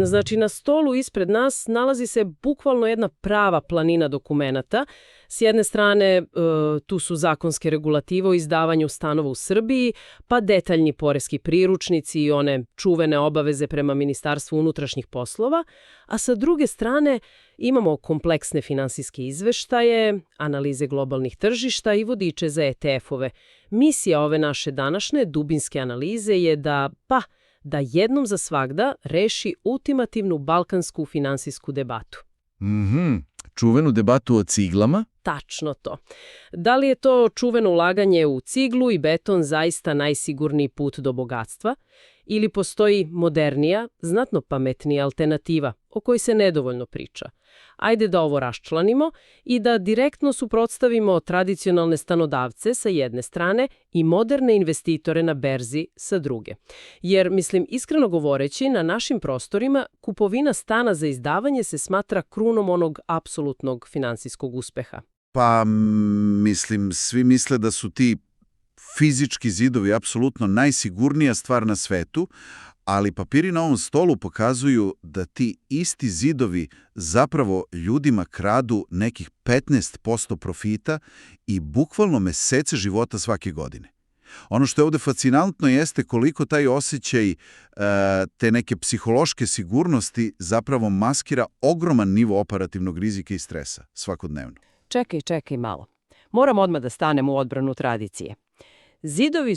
Znači, na stolu ispred nas nalazi se bukvalno jedna prava planina dokumenata. S jedne strane, tu su zakonske regulative o izdavanju stanova u Srbiji, pa detaljni poreski priručnici i one čuvene obaveze prema Ministarstvu unutrašnjih poslova, a sa druge strane imamo kompleksne finansijske izveštaje, analize globalnih tržišta i vodiče za ETF-ove. Misija ove naše današnje dubinske analize je da jednom za svagda reši ultimativnu balkansku finansijsku debatu. Čuvenu debatu o ciglama? Tačno to. Da li je to čuveno ulaganje u ciglu i beton zaista najsigurniji put do bogatstva? Ili postoji modernija, znatno pametnija alternativa o kojoj se nedovoljno priča? Ajde da ovo raščlanimo i da direktno suprotstavimo tradicionalne stanodavce sa jedne strane i moderne investitore na berzi sa druge. Jer, iskreno govoreći, na našim prostorima kupovina stana za izdavanje se smatra krunom onog apsolutnog finansijskog uspeha. Pa, svi misle da su ti fizički zidovi apsolutno najsigurnija stvar na svetu, ali papiri na ovom stolu pokazuju da ti isti zidovi zapravo ljudima kradu nekih 15% profita i bukvalno mesece života svake godine. Ono što je ovdje fascinantno jeste koliko taj osjećaj te neke psihološke sigurnosti zapravo maskira ogroman nivo operativnog rizika i stresa svakodnevno. Čekaj malo. Moram odmah da stanem u odbranu tradicije. Zidovi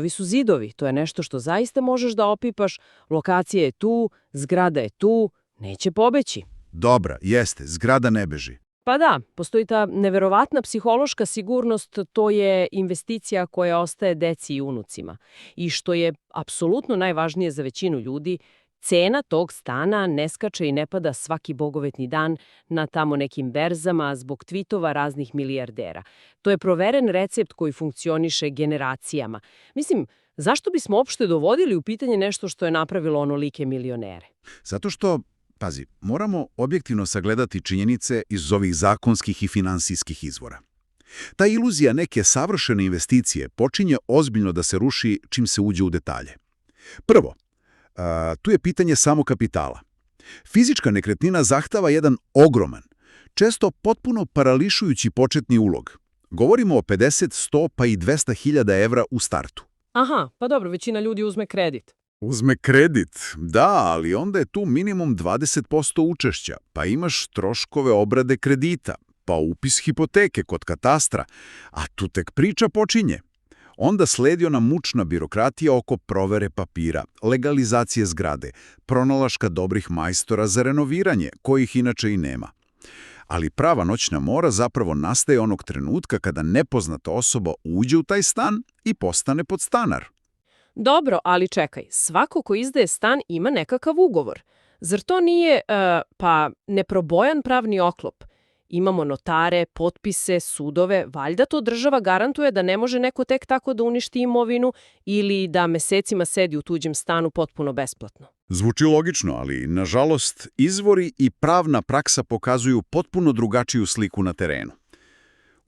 su zidovi. To je nešto što zaista možeš da opipaš. Lokacija je tu, zgrada je tu, neće pobeći. Dobra, jeste, zgrada ne beži. Pa da, postoji ta neverovatna psihološka sigurnost, to je investicija koja ostaje deci i unucima. I što je apsolutno najvažnije za većinu ljudi, cena tog stana ne skače i ne pada svaki bogovetni dan na tamo nekim berzama zbog tvitova raznih milijardera. To je proveren recept koji funkcioniše generacijama. Zašto bismo uopšte dovodili u pitanje nešto što je napravilo onolike milionere? Zato što, moramo objektivno sagledati činjenice iz ovih zakonskih i finansijskih izvora. Ta iluzija neke savršene investicije počinje ozbiljno da se ruši čim se uđe u detalje. Prvo, tu je pitanje samo kapitala. Fizička nekretnina zahtava jedan ogroman, često potpuno parališujući početni ulog. Govorimo o 50, 100 pa i 200.000 evra u startu. Aha, pa dobro, većina ljudi uzme kredit. Uzme kredit, da, ali onda je tu minimum 20% učešća, pa imaš troškove obrade kredita, pa upis hipoteke kod katastra, a tu tek priča počinje. Onda sledi ona mučna birokratija oko provere papira, legalizacije zgrade, pronalaška dobrih majstora za renoviranje, kojih inače i nema. Ali prava noćna mora zapravo nastaje onog trenutka kada nepoznata osoba uđe u taj stan i postane podstanar. Dobro, ali čekaj, svako ko izdaje stan ima nekakav ugovor. Zar to nije, neprobojan pravni oklop? Imamo notare, potpise, sudove, valjda to država garantuje da ne može neko tek tako da uništi imovinu ili da mesecima sedi u tuđem stanu potpuno besplatno. Zvuči logično, ali, nažalost, izvori i pravna praksa pokazuju potpuno drugačiju sliku na terenu.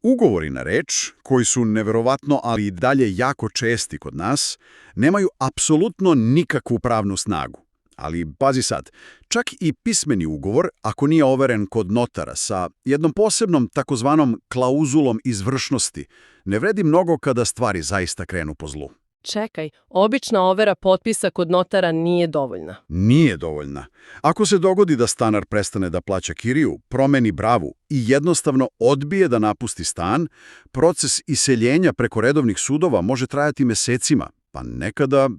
Ugovori na reč, koji su neverovatno, ali i dalje jako česti kod nas, nemaju apsolutno nikakvu pravnu snagu. Ali, pazi sad, čak i pismeni ugovor, ako nije overen kod notara sa jednom posebnom takozvanom klauzulom izvršnosti, ne vredi mnogo kada stvari zaista krenu po zlu. Čekaj, obična overa potpisa kod notara nije dovoljna. Nije dovoljna. Ako se dogodi da stanar prestane da plaća kiriju, promeni bravu i jednostavno odbije da napusti stan, proces iseljenja preko redovnih sudova može trajati mesecima, pa nekada,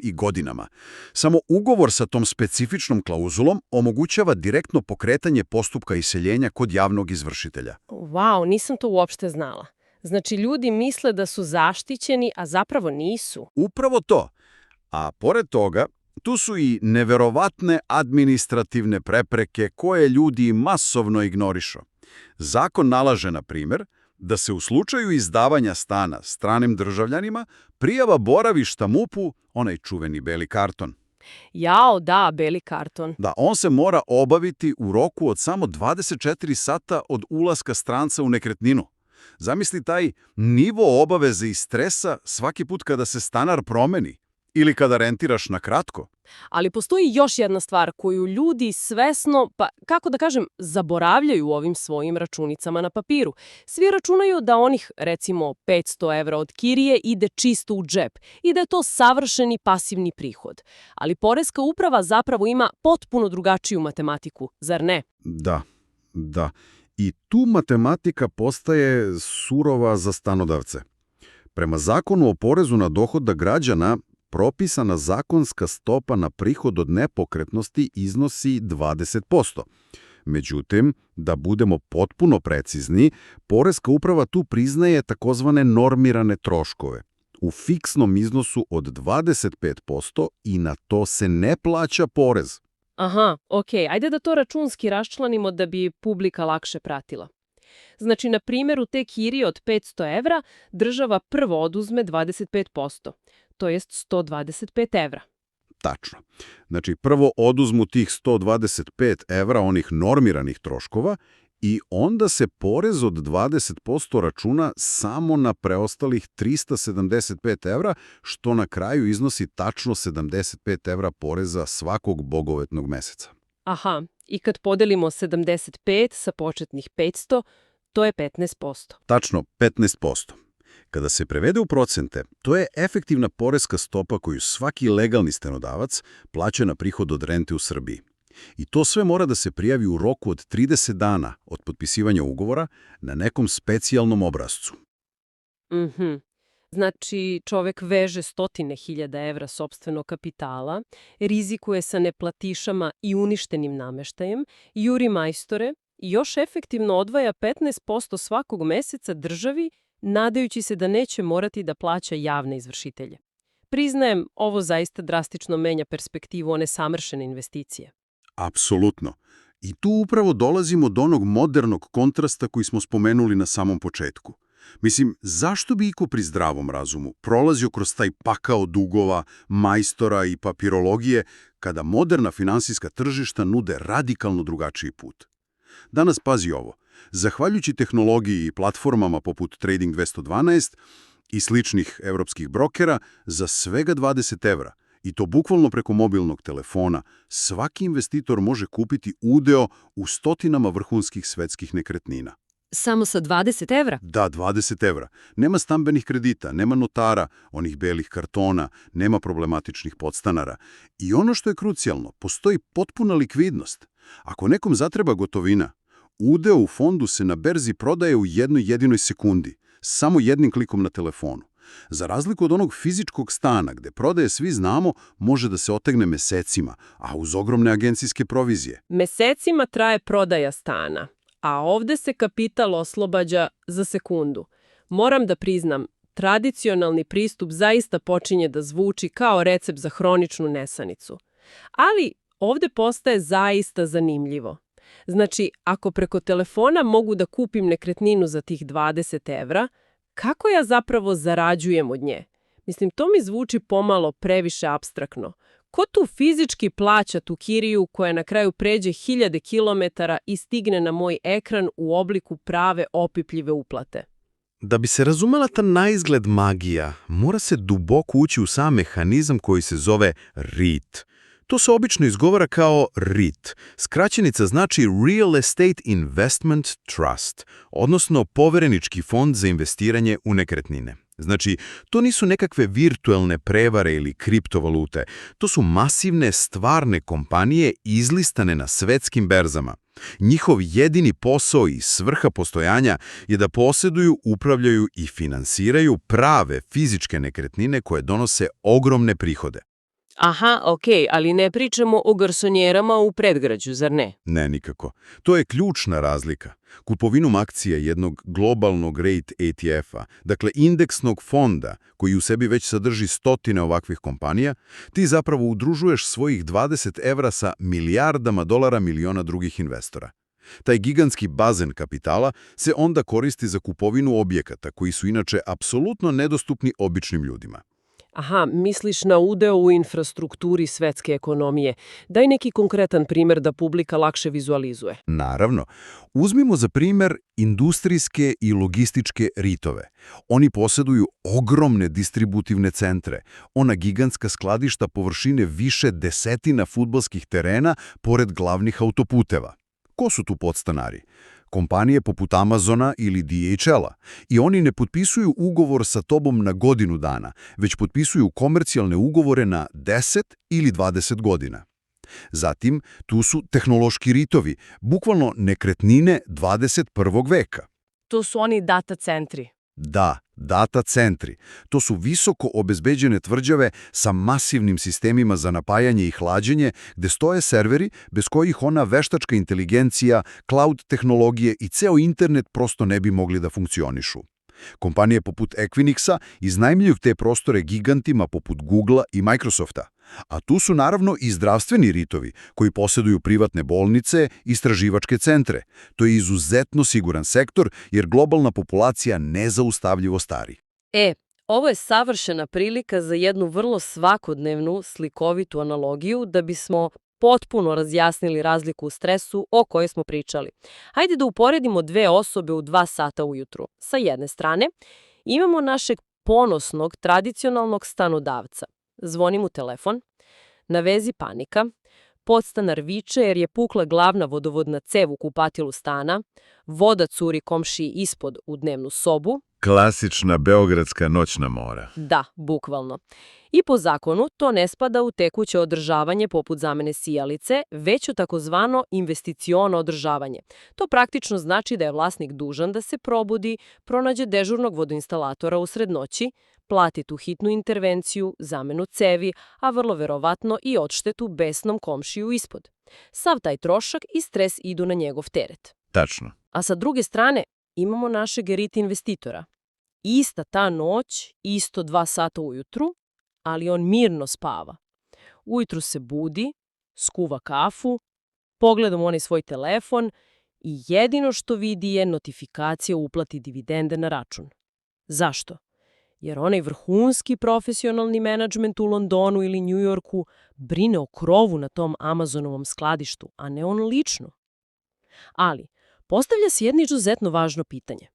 i godinama. Samo ugovor sa tom specifičnom klauzulom omogućava direktno pokretanje postupka iseljenja kod javnog izvršitelja. Wow, nisam to uopšte znala. Znači, ljudi misle da su zaštićeni, a zapravo nisu. Upravo to. A pored toga, tu su i neverovatne administrativne prepreke koje ljudi masovno ignorišu. Zakon nalaže, na primjer, da se u slučaju izdavanja stana stranim državljanima prijava boravišta MUP-u, onaj čuveni beli karton. Jao, da, beli karton. Da, on se mora obaviti u roku od samo 24 sata od ulaska stranca u nekretninu. Zamisli taj nivo obaveze i stresa svaki put kada se stanar promeni. Ili kada rentiraš na kratko. Ali postoji još jedna stvar koju ljudi svesno, pa kako da kažem, zaboravljaju u ovim svojim računicama na papiru. Svi računaju da onih, recimo, 500 evra od kirije ide čisto u džep i da je to savršeni pasivni prihod. Ali Poreska uprava zapravo ima potpuno drugačiju matematiku, zar ne? Da. I tu matematika postaje surova za stanodavce. Prema zakonu o porezu na dohodak građana, propisana zakonska stopa na prihod od nepokretnosti iznosi 20%. Međutim, da budemo potpuno precizni, Poreska uprava tu priznaje takozvane normirane troškove u fiksnom iznosu od 25% i na to se ne plaća porez. Aha, okej, ajde da to računski raščlanimo da bi publika lakše pratila. Znači, na primjeru te kirije od 500 evra, država prvo oduzme 25%, to jest 125 evra. Tačno. Znači, prvo oduzmu tih 125 evra onih normiranih troškova i onda se porez od 20% računa samo na preostalih 375 evra, što na kraju iznosi tačno 75 evra poreza svakog bogovetnog meseca. Aha, i kad podelimo 75 sa početnih 500, to je 15%. Tačno, 15%. Kada se prevede u procente, to je efektivna poreska stopa koju svaki legalni stanodavac plaća na prihod od rente u Srbiji. I to sve mora da se prijavi u roku od 30 dana od potpisivanja ugovora na nekom specijalnom obrascu. Znači, čovek veže 100.000 evra sopstvenog kapitala, rizikuje sa neplatišama i uništenim nameštajem, juri majstore i još efektivno odvaja 15% svakog meseca državi, nadajući se da neće morati da plaća javne izvršitelje. Priznajem, ovo zaista drastično menja perspektivu one savršene investicije. Apsolutno. I tu upravo dolazimo do onog modernog kontrasta koji smo spomenuli na samom početku. Mislim, zašto bi iko pri zdravom razumu prolazio kroz taj pakao dugova, majstora i papirologije kada moderna finansijska tržišta nude radikalno drugačiji put? Danas pazi ovo. Zahvaljujući tehnologiji i platformama poput Trading 212 i sličnih evropskih brokera, za svega 20 evra, i to bukvalno preko mobilnog telefona, svaki investitor može kupiti udeo u stotinama vrhunskih svetskih nekretnina. Samo sa 20 evra? Da, 20 evra. Nema stambenih kredita, nema notara, onih belih kartona, nema problematičnih podstanara. I ono što je krucijalno, postoji potpuna likvidnost. Ako nekom zatreba gotovina, udeo u fondu se na berzi prodaje u jednoj jedinoj sekundi, samo jednim klikom na telefonu. Za razliku od onog fizičkog stana gde prodaje svi znamo može da se otegne mesecima, a uz ogromne agencijske provizije. Mesecima traje prodaja stana, a ovde se kapital oslobađa za sekundu. Moram da priznam, tradicionalni pristup zaista počinje da zvuči kao recept za hroničnu nesanicu. Ali ovde postaje zaista zanimljivo. Znači, ako preko telefona mogu da kupim nekretninu za tih 20 evra, kako ja zapravo zarađujem od nje? Mislim, to mi zvuči pomalo previše apstraktno. Ko tu fizički plaća tu kiriju koja na kraju pređe 1000 kilometara i stigne na moj ekran u obliku prave opipljive uplate? Da bi se razumela ta naizgled magija, mora se duboko ući u sam mehanizam koji se zove REIT. To se obično izgovara kao REIT. Skraćenica znači Real Estate Investment Trust, odnosno poverenički fond za investiranje u nekretnine. Znači, to nisu nekakve virtualne prevare ili kriptovalute. To su masivne stvarne kompanije izlistane na svetskim berzama. Njihov jedini posao i svrha postojanja je da posjeduju, upravljaju i finansiraju prave fizičke nekretnine koje donose ogromne prihode. Aha, okej, ali ne pričamo o garsonjerama u predgrađu, zar ne? Ne, nikako. To je ključna razlika. Kupovinom akcija jednog globalnog REIT ETF-a, dakle indeksnog fonda koji u sebi već sadrži stotine ovakvih kompanija, ti zapravo udružuješ svojih 20 evra sa milijardama dolara miliona drugih investora. Taj gigantski bazen kapitala se onda koristi za kupovinu objekata koji su inače apsolutno nedostupni običnim ljudima. Aha, misliš na udeo u infrastrukturi svetske ekonomije. Daj neki konkretan primjer da publika lakše vizualizuje. Naravno. Uzmimo za primjer industrijske i logističke ritove. Oni posjeduju ogromne distributivne centre, ona gigantska skladišta površine više desetina fudbalskih terena pored glavnih autoputeva. Ko su tu podstanari? Kompanije poput Amazona ili DHL-a. I oni ne potpisuju ugovor sa tobom na godinu dana, već potpisuju komercijalne ugovore na 10 ili 20 godina. Zatim, tu su tehnološki ritovi, bukvalno nekretnine 21. veka. To su oni data centri. Da, data centri. To su visoko obezbeđene tvrđave sa masivnim sistemima za napajanje i hlađenje, gde stoje serveri bez kojih ona veštačka inteligencija, cloud tehnologije i ceo internet prosto ne bi mogli da funkcionišu. Kompanije poput Equinixa iznajmljuju te prostore gigantima poput Googlea i Microsofta. A tu su naravno i zdravstveni ritovi koji posjeduju privatne bolnice i istraživačke centre. To je izuzetno siguran sektor jer globalna populacija nezaustavljivo stari. Ovo je savršena prilika za jednu vrlo svakodnevnu slikovitu analogiju da bismo potpuno razjasnili razliku u stresu o kojoj smo pričali. Hajde da uporedimo dve osobe u 2 sata ujutru. Sa jedne strane imamo našeg ponosnog tradicionalnog stanodavca. Zvoni mu telefon, na vezi panika, podstanar viče jer je pukla glavna vodovodna cev u kupatilu stana, voda curi komšiji ispod u dnevnu sobu. Klasična beogradska noćna mora. Da, bukvalno. I po zakonu to ne spada u tekuće održavanje poput zamene sijalice, već u takozvano investiciono održavanje. To praktično znači da je vlasnik dužan da se probudi, pronađe dežurnog vodoinstalatora usred noći, plati tu hitnu intervenciju, zamenu cevi, a vrlo verovatno i odštetu besnom komšiju ispod. Sav taj trošak i stres idu na njegov teret. Tačno. A sa druge strane imamo našeg REIT investitora. Ista ta noć, isto 2 sata ujutru, ali on mirno spava. Ujutru se budi, skuva kafu, pogleda u onaj svoj telefon i jedino što vidi je notifikacija o uplati dividende na račun. Zašto? Jer onaj vrhunski profesionalni menadžment u Londonu ili Njujorku brine o krovu na tom Amazonovom skladištu, a ne on lično. Ali, postavlja se jedno izuzetno važno pitanje.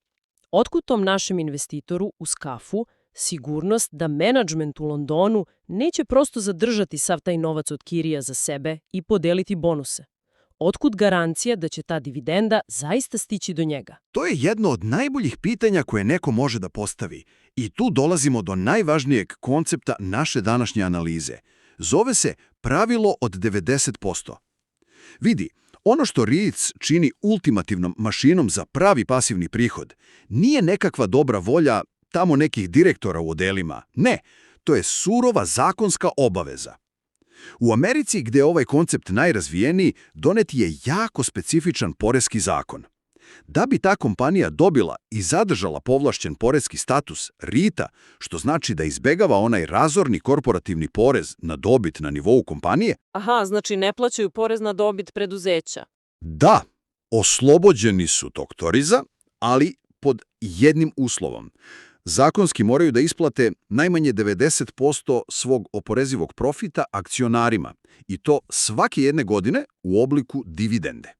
Otkud tom našem investitoru uz kafu sigurnost da menadžment u Londonu neće prosto zadržati sav taj novac od kirija za sebe i podeliti bonuse? Otkud garancija da će ta dividenda zaista stići do njega? To je jedno od najboljih pitanja koje neko može da postavi. I tu dolazimo do najvažnijeg koncepta naše današnje analize. Zove se pravilo od 90%. Vidi, ono što REITs čini ultimativnom mašinom za pravi pasivni prihod nije nekakva dobra volja tamo nekih direktora u odelima. Ne, to je surova zakonska obaveza. U Americi, gde je ovaj koncept najrazvijeniji, donet je jako specifičan poreski zakon. Da bi ta kompanija dobila i zadržala povlašćen poreski status REIT-a, što znači da izbegava onaj razorni korporativni porez na dobit na nivou kompanije. Aha, znači ne plaćaju porez na dobit preduzeća. Da, oslobođeni su tog toriza, ali pod jednim uslovom. Zakonski moraju da isplate najmanje 90% svog oporezivog profita akcionarima i to svake jedne godine u obliku dividende.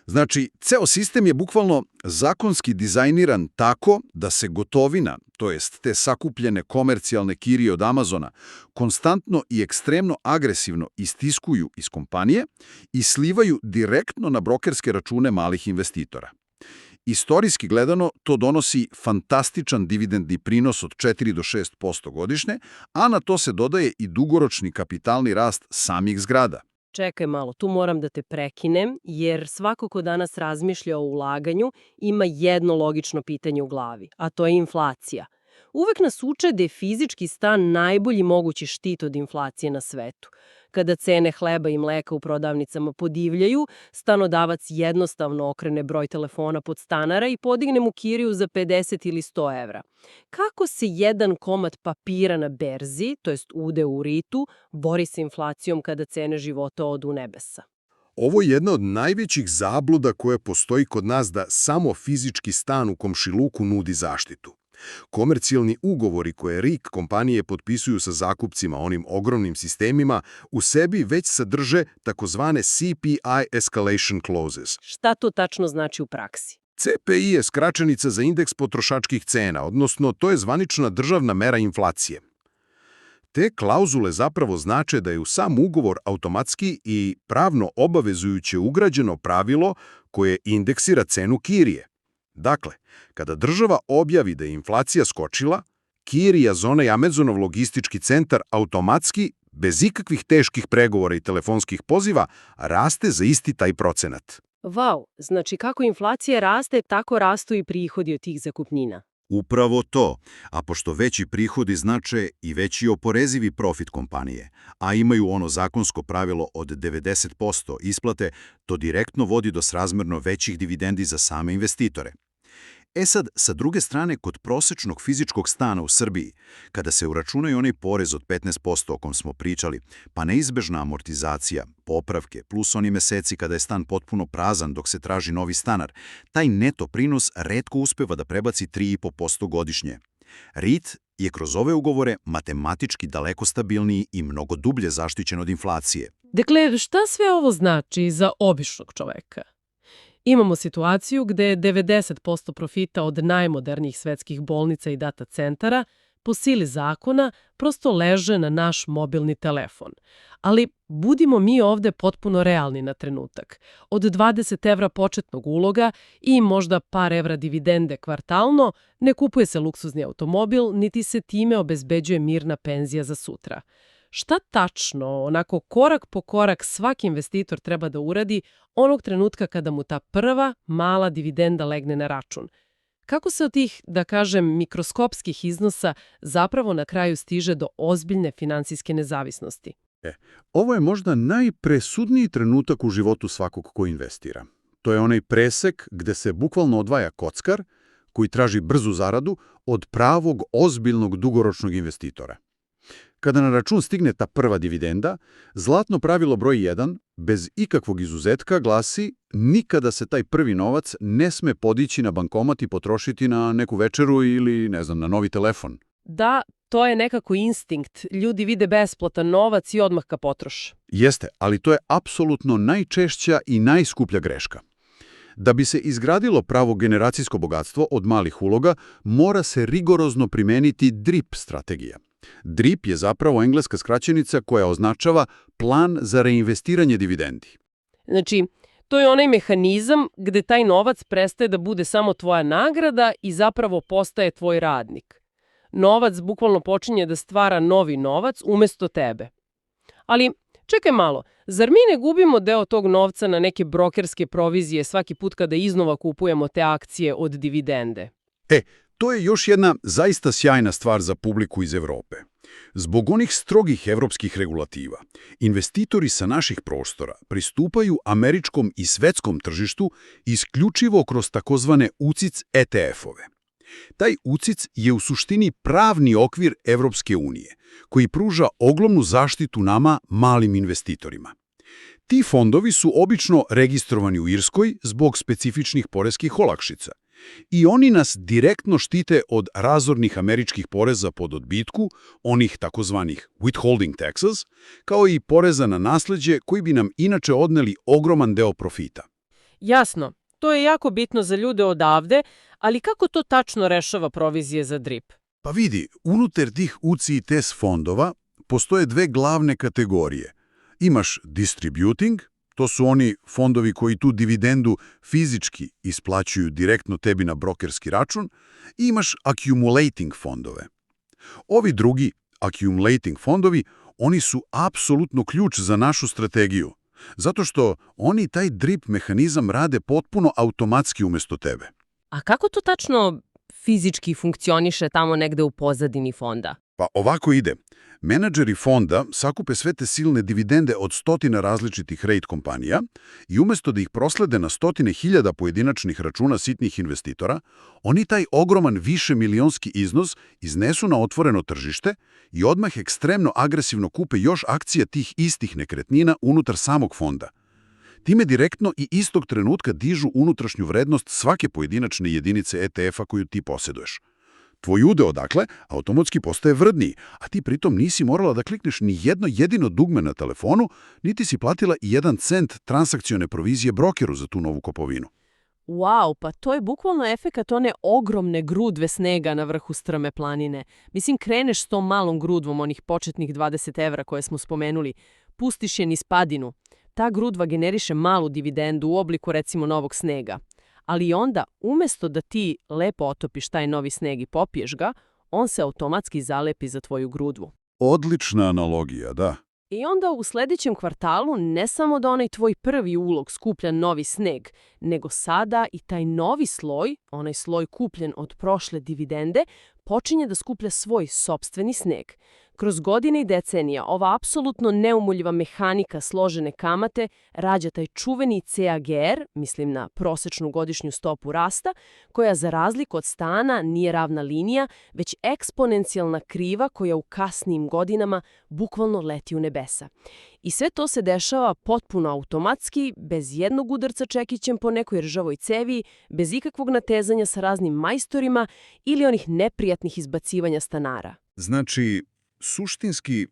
Znači, ceo sistem je bukvalno zakonski dizajniran tako da se gotovina, to jest te sakupljene komercijalne kirije od Amazona, konstantno i ekstremno agresivno istiskuju iz kompanije i slivaju direktno na brokerske račune malih investitora. Istorijski gledano, to donosi fantastičan dividendni prinos od 4 do 6% godišnje, a na to se dodaje i dugoročni kapitalni rast samih zgrada. Čekaj malo, tu moram da te prekinem, jer svako ko danas razmišlja o ulaganju ima jedno logično pitanje u glavi, a to je inflacija. Uvek nas uče da je fizički stan najbolji mogući štit od inflacije na svetu. Kada cene hleba i mleka u prodavnicama podivljaju, stanodavac jednostavno okrene broj telefona podstanara i podigne mu kiriju za 50 ili 100 evra. Kako se jedan komad papira na berzi, to jest udeo u REIT-u, bori sa inflacijom kada cene života odu u nebesa? Ovo je jedna od najvećih zabluda koja postoji kod nas da samo fizički stan u komšiluku nudi zaštitu. Komercijalni ugovori koje RIK kompanije potpisuju sa zakupcima, onim ogromnim sistemima, u sebi već sadrže takozvane CPI escalation clauses. Šta to tačno znači u praksi? CPI je skraćenica za indeks potrošačkih cena, odnosno to je zvanična državna mera inflacije. Te klauzule zapravo znače da je u sam ugovor automatski i pravno obavezujuće ugrađeno pravilo koje indeksira cenu kirije. Dakle, kada država objavi da je inflacija skočila, kirija za onaj Amazonov logistički centar automatski, bez ikakvih teških pregovora i telefonskih poziva, raste za isti taj procenat. Vau, znači kako inflacija raste, tako rastu i prihodi od tih zakupnina. Upravo to, a pošto veći prihodi znače i veći oporezivi profit kompanije, a imaju ono zakonsko pravilo od 90% isplate, to direktno vodi do srazmerno većih dividendi za same investitore. E sad, sa druge strane, kod prosečnog fizičkog stana u Srbiji, kada se uračunaju onaj porez od 15% o kom smo pričali, pa neizbežna amortizacija, popravke, plus oni meseci kada je stan potpuno prazan dok se traži novi stanar, taj neto prinos retko uspeva da prebaci 3,5% godišnje. REIT je kroz ove ugovore matematički daleko stabilniji i mnogo dublje zaštićen od inflacije. Dakle, šta sve ovo znači za običnog čoveka? Imamo situaciju gde je 90% profita od najmodernijih svetskih bolnica i data centara po sili zakona prosto leže na naš mobilni telefon. Ali budimo mi ovde potpuno realni na trenutak. Od 20 evra početnog uloga i možda par evra dividende kvartalno ne kupuje se luksuzni automobil, niti se time obezbeđuje mirna penzija za sutra. Šta tačno, onako korak po korak, svaki investitor treba da uradi onog trenutka kada mu ta prva mala dividenda legne na račun? Kako se od tih, da kažem, mikroskopskih iznosa zapravo na kraju stiže do ozbiljne finansijske nezavisnosti? Ovo je možda najpresudniji trenutak u životu svakog ko investira. To je onaj presek gde se bukvalno odvaja kockar koji traži brzu zaradu od pravog, ozbiljnog, dugoročnog investitora. Kada na račun stigne ta prva dividenda, zlatno pravilo broj 1, bez ikakvog izuzetka, glasi nikada se taj prvi novac ne sme podići na bankomat i potrošiti na neku večeru ili, ne znam, na novi telefon. Da, to je nekako instinkt. Ljudi vide besplatan novac i odmah ga potroše. Jeste, ali to je apsolutno najčešća i najskuplja greška. Da bi se izgradilo pravo generacijsko bogatstvo od malih uloga, mora se rigorozno primeniti DRIP strategija. DRIP je zapravo engleska skraćenica koja označava plan za reinvestiranje dividendi. Znači, to je onaj mehanizam gde taj novac prestaje da bude samo tvoja nagrada i zapravo postaje tvoj radnik. Novac bukvalno počinje da stvara novi novac umesto tebe. Ali, čekaj malo, zar mi ne gubimo deo tog novca na neke brokerske provizije svaki put kada iznova kupujemo te akcije od dividende? To je još jedna zaista sjajna stvar za publiku iz Evrope. Zbog onih strogih evropskih regulativa, investitori sa naših prostora pristupaju američkom i svetskom tržištu isključivo kroz takozvane UCITS ETF-ove. Taj UCITS je u suštini pravni okvir Evropske unije, koji pruža ogromnu zaštitu nama, malim investitorima. Ti fondovi su obično registrovani u Irskoj zbog specifičnih poreskih olakšica. I oni nas direktno štite od razornih američkih poreza pod odbitku, onih takozvanih withholding taxes, kao i poreza na nasleđe koji bi nam inače odneli ogroman deo profita. Jasno, to je jako bitno za ljude odavde, ali kako to tačno rešava provizije za DRIP? Pa vidi, unutar tih UCITS fondova postoje dve glavne kategorije. Imaš distributing, to su oni fondovi koji tu dividendu fizički isplaćuju direktno tebi na brokerski račun, i imaš accumulating fondove. Ovi drugi, accumulating fondovi, oni su apsolutno ključ za našu strategiju, zato što oni taj DRIP mehanizam rade potpuno automatski umesto tebe. A kako to tačno fizički funkcioniše tamo negde u pozadini fonda? Pa ovako ide. Menadžeri fonda sakupe sve te silne dividende od stotina različitih REIT kompanija i umesto da ih proslede na stotine hiljada pojedinačnih računa sitnih investitora, oni taj ogroman višemilionski iznos iznesu na otvoreno tržište i odmah ekstremno agresivno kupe još akcija tih istih nekretnina unutar samog fonda. Time direktno i istog trenutka dižu unutrašnju vrednost svake pojedinačne jedinice ETF-a koju ti posjeduješ. Tvoj udeo, dakle, automatski postaje vrdniji, a ti pritom nisi morala da klikneš ni jedno jedino dugme na telefonu, niti si platila i 1 cent transakcione provizije brokeru za tu novu kupovinu. Wow, pa to je bukvalno efekat one ogromne grudve snega na vrhu strme planine. Mislim, kreneš s tom malom grudvom onih početnih 20 evra koje smo spomenuli, pustiš je niz padinu. Ta grudva generiše malu dividendu u obliku recimo novog snega. Ali onda, umjesto da ti lepo otopiš taj novi sneg i popiješ ga, on se automatski zalepi za tvoju grudvu. Odlična analogija, da. I onda u sljedećem kvartalu ne samo da onaj tvoj prvi ulog skuplja novi sneg, nego sada i taj novi sloj, onaj sloj kupljen od prošle dividende, počinje da skuplja svoj sopstveni sneg. Kroz godine i decenija ova apsolutno neumoljiva mehanika složene kamate rađa taj čuveni CAGR, mislim na prosečnu godišnju stopu rasta, koja za razliku od stana nije ravna linija, već eksponencijalna kriva koja u kasnijim godinama bukvalno leti u nebesa. I sve to se dešava potpuno automatski, bez jednog udarca čekićem po nekoj ržavoj cevi, bez ikakvog natezanja sa raznim majstorima ili onih neprijatnih izbacivanja stanara. Znači, suštinski,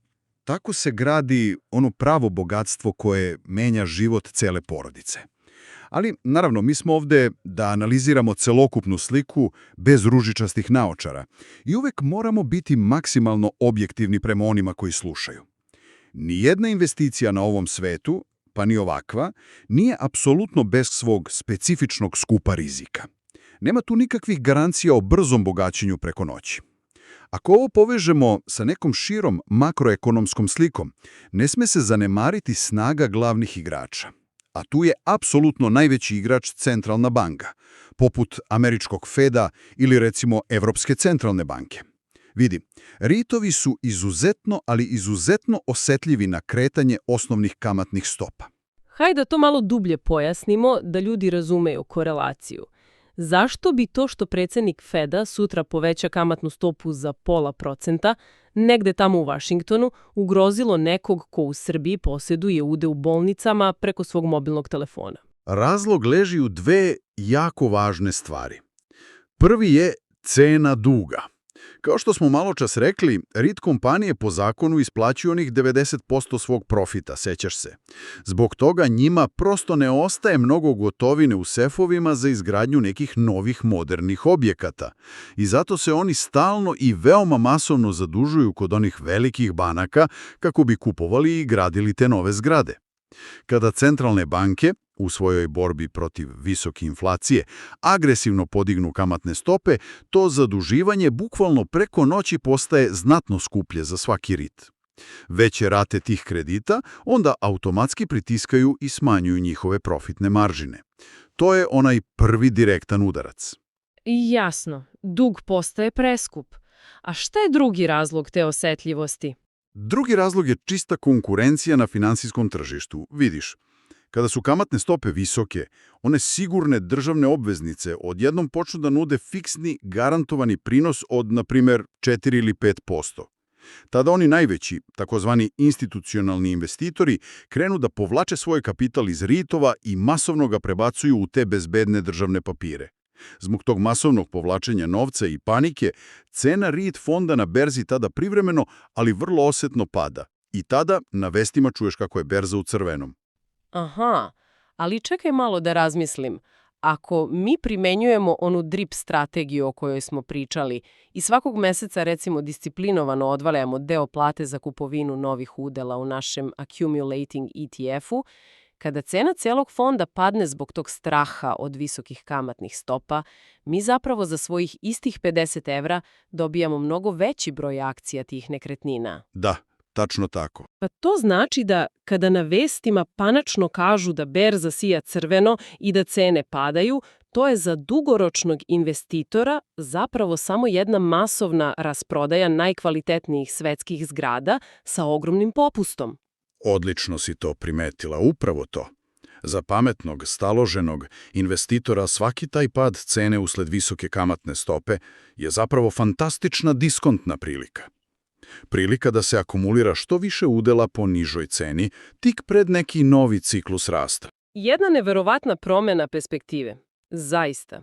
tako se gradi ono pravo bogatstvo koje menja život cele porodice. Ali, naravno, mi smo ovde da analiziramo celokupnu sliku bez ružičastih naočara i uvek moramo biti maksimalno objektivni prema onima koji slušaju. Nijedna investicija na ovom svetu, pa ni ovakva, nije apsolutno bez svog specifičnog skupa rizika. Nema tu nikakvih garancija o brzom bogaćenju preko noći. Ako ovo povežemo sa nekom širom makroekonomskom slikom, ne sme se zanemariti snaga glavnih igrača. A tu je apsolutno najveći igrač centralna banka, poput američkog Feda ili recimo Evropske centralne banke. Vidi, REIT-ovi su izuzetno, ali izuzetno osetljivi na kretanje osnovnih kamatnih stopa. Hajde da to malo dublje pojasnimo da ljudi razumeju korelaciju. Zašto bi to što predsjednik Feda sutra poveća kamatnu stopu za 0,5%, negde tamo u Vašingtonu, ugrozilo nekog ko u Srbiji posjeduje ude u bolnicama preko svog mobilnog telefona? Razlog leži u dve jako važne stvari. Prvi je cena duga. Kao što smo maločas rekli, REIT kompanije po zakonu isplaćuju onih 90% svog profita, sećaš se. Zbog toga njima prosto ne ostaje mnogo gotovine u sefovima za izgradnju nekih novih modernih objekata. I zato se oni stalno i veoma masovno zadužuju kod onih velikih banaka kako bi kupovali i gradili te nove zgrade. Kada centralne banke, u svojoj borbi protiv visoke inflacije, agresivno podignu kamatne stope, to zaduživanje bukvalno preko noći postaje znatno skuplje za svaki REIT. Veće rate tih kredita onda automatski pritiskaju i smanjuju njihove profitne maržine. To je onaj prvi direktan udarac. Jasno, dug postaje preskup. A šta je drugi razlog te osetljivosti? Drugi razlog je čista konkurencija na finansijskom tržištu. Vidiš, kada su kamatne stope visoke, one sigurne državne obveznice odjednom počnu da nude fiksni, garantovani prinos od, na primjer, 4 ili 5%. Tada oni najveći, takozvani institucionalni investitori, krenu da povlače svoj kapital iz REIT-ova i masovno ga prebacuju u te bezbedne državne papire. Zbog tog masovnog povlačenja novca i panike, cena REIT fonda na berzi tada privremeno, ali vrlo osetno pada. I tada na vestima čuješ kako je berza u crvenom. Aha, ali čekaj malo da razmislim. Ako mi primenjujemo onu DRIP strategiju o kojoj smo pričali i svakog meseca recimo disciplinovano odvajamo deo plate za kupovinu novih udela u našem accumulating ETF-u, kada cena celog fonda padne zbog tog straha od visokih kamatnih stopa, mi zapravo za svojih istih 50 evra dobijamo mnogo veći broj akcija tih nekretnina. Da, tačno tako. Pa to znači da kada na vestima panačno kažu da berza sija crveno i da cene padaju, to je za dugoročnog investitora zapravo samo jedna masovna rasprodaja najkvalitetnijih svetskih zgrada sa ogromnim popustom. Odlično si to primetila, upravo to. Za pametnog, staloženog investitora svaki taj pad cene usled visoke kamatne stope je zapravo fantastična diskontna prilika. Prilika da se akumulira što više udela po nižoj ceni, tik pred neki novi ciklus rasta. Jedna neverovatna promjena perspektive. Zaista.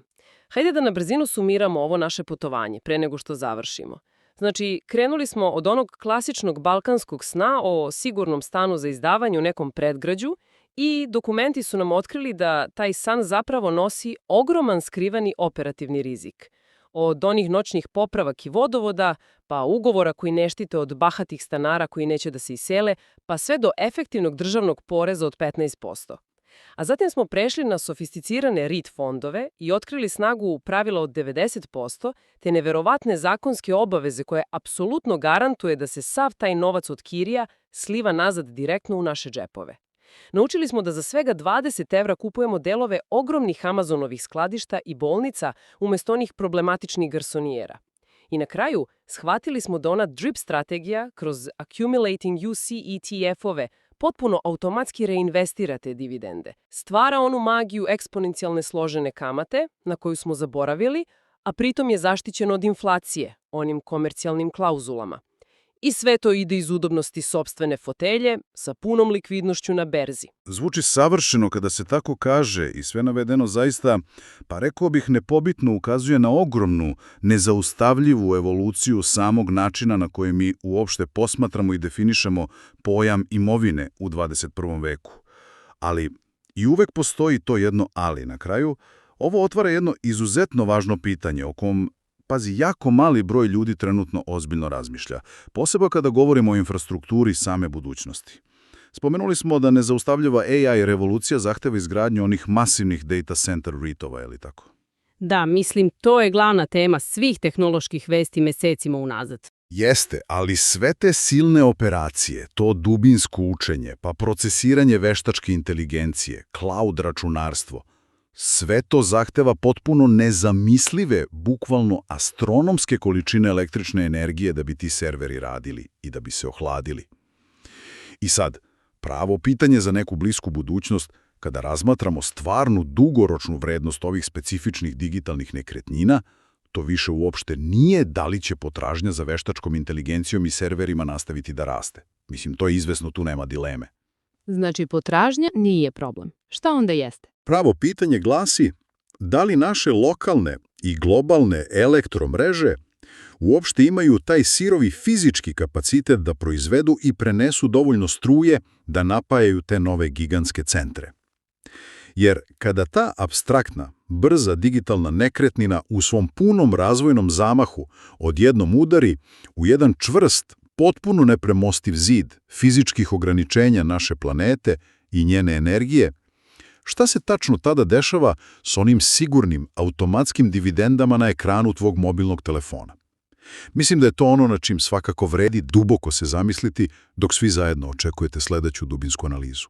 Hajde da na brzinu sumiramo ovo naše putovanje pre nego što završimo. Znači, krenuli smo od onog klasičnog balkanskog sna o sigurnom stanu za izdavanje u nekom predgrađu i dokumenti su nam otkrili da taj san zapravo nosi ogroman skrivani operativni rizik. Od onih noćnih popravak i vodovoda, pa ugovora koji ne štite od bahatih stanara koji neće da se isele, pa sve do efektivnog državnog poreza od 15%. A zatim smo prešli na sofisticirane REIT fondove i otkrili snagu pravila od 90%, te neverovatne zakonske obaveze koje apsolutno garantuje da se sav taj novac od kirija sliva nazad direktno u naše džepove. Naučili smo da za svega 20 evra kupujemo delove ogromnih Amazonovih skladišta i bolnica umjesto onih problematičnih garsonijera. I na kraju, shvatili smo da ona DRIP strategija kroz Accumulating UC ETF-ove potpuno automatski reinvestira te dividende. Stvara onu magiju eksponencijalne složene kamate, na koju smo zaboravili, a pritom je zaštićeno od inflacije, onim komercijalnim klauzulama. I sve to ide iz udobnosti sopstvene fotelje sa punom likvidnošću na berzi. Zvuči savršeno kada se tako kaže i sve navedeno zaista, pa rekao bih nepobitno ukazuje na ogromnu, nezaustavljivu evoluciju samog načina na koji mi uopšte posmatramo i definišemo pojam imovine u 21. veku. Ali i uvek postoji to jedno ali na kraju. Ovo otvara jedno izuzetno važno pitanje o kom, pazi, jako mali broj ljudi trenutno ozbiljno razmišlja, posebno kada govorimo o infrastrukturi same budućnosti. Spomenuli smo da nezaustavljiva AI revolucija zahteva izgradnju onih masivnih data center REIT-ova, je li tako? Da, mislim, to je glavna tema svih tehnoloških vesti mesecima unazad. Jeste, ali sve te silne operacije, to dubinsko učenje, pa procesiranje veštačke inteligencije, cloud računarstvo, sve to zahteva potpuno nezamislive, bukvalno astronomske količine električne energije da bi ti serveri radili i da bi se ohladili. I sad, pravo pitanje za neku blisku budućnost, kada razmatramo stvarnu dugoročnu vrednost ovih specifičnih digitalnih nekretnina, to više uopšte nije da li će potražnja za veštačkom inteligencijom i serverima nastaviti da raste. Mislim, to je izvesno, tu nema dileme. Znači, potražnja nije problem. Šta onda jeste? Pravo pitanje glasi da li naše lokalne i globalne elektromreže uopšte imaju taj sirovi fizički kapacitet da proizvedu i prenesu dovoljno struje da napajaju te nove gigantske centre. Jer kada ta apstraktna, brza digitalna nekretnina u svom punom razvojnom zamahu odjednom udari u jedan čvrst, potpuno nepremostiv zid fizičkih ograničenja naše planete i njene energije, šta se tačno tada dešava s onim sigurnim, automatskim dividendama na ekranu tvog mobilnog telefona? Mislim da je to ono na čim svakako vredi duboko se zamisliti dok svi zajedno očekujete sledeću dubinsku analizu.